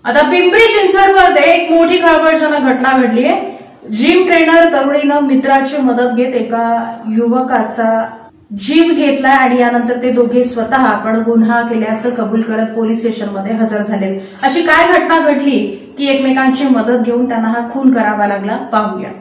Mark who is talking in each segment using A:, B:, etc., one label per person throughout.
A: आता पिंपरी चिंचवडमध्ये एक मोठी खळबळजनक घटना घडली आहे। जिम ट्रेनर तरुणीनं मित्राची मदत घेत एका युवकाचा जीव घेतला आणि यानंतर ते दोघे स्वतः आपण गुन्हा केल्याचं कबूल करत पोलीस स्टेशनमध्ये हजर झाले। अशी काय घटना घडली की एकमेकांची मदत घेऊन त्यांना हा खून करावा लागला, पाहूया।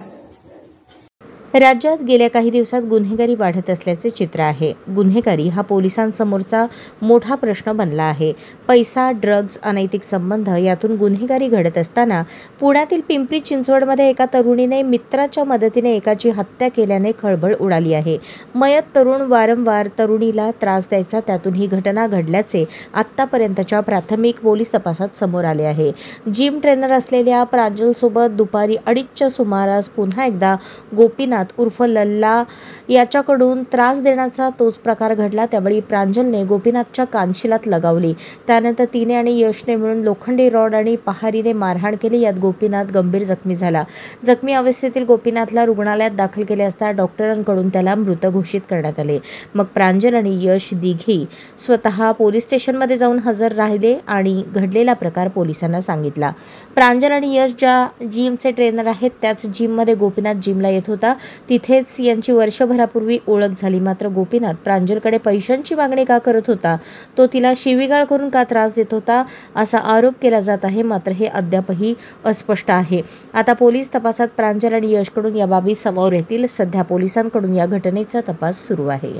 B: राज्यात गेल्या काही दिवसात गुन्हेगारी वाढत असल्याचे चित्र आहे। गुन्हेगारी हा पोलिसांसमोरचा मोठा प्रश्न बनला आहे। पैसा, ड्रग्ज, अनैतिक संबंध यातून गुन्हेगारी घडत असताना पुण्यातील पिंपरी चिंचवडमध्ये एका तरुणीने मित्राच्या मदतीने एकाची हत्या केल्याने खळबळ उडाली आहे। मयत तरुण वारंवार तरुणीला त्रास द्यायचा, त्यातून ही घटना घडल्याचे आतापर्यंतच्या प्राथमिक पोलीस तपासात समोर आले आहे। जिम ट्रेनर असलेल्या प्रांजलसोबत दुपारी 2:30च्या सुमारास पुन्हा एकदा गोपीनाथ उर्फ लल्ला याच्याकडून त्रास देण्याचा तोच प्रकार घडला। त्यावेळी प्रांजलने गोपीनाथच्या कानशिलात लगावली। त्यानंतर तिने आणि यशने मिळून लोखंडी रॉड आणि पहारीने मारहाण केली। यात गोपीनाथ गंभीर जखमी झाला। जखमी अवस्थेतील गोपीनाथला रुग्णालयात दाखल केले असता डॉक्टरांकडून त्याला मृत घोषित करण्यात आले। मग प्रांजल आणि यश दिघी स्वतः पोलीस स्टेशनमध्ये जाऊन हजर राहिले आणि घडलेला प्रकार पोलिसांना सांगितला। प्रांजल आणि यश ज्या जिमचे ट्रेनर आहेत त्याच जिममध्ये गोपीनाथ जिमला येत होता। तिथेच यांची वर्षभरापूर्वी ओळख झाली। मात्र गोपीनाथ प्रांजलकडे पैशांची मागणी का करत होता, तो तिला शिवीगाळ करून का त्रास देत होता, असा आरोप केला जात आहे। मात्र हे अद्यापही अस्पष्ट आहे। आता पोलीस तपासात प्रांजल आणि यशकडून या बाबी समोर येतील। सध्या पोलिसांकडून या घटनेचा तपास सुरू आहे।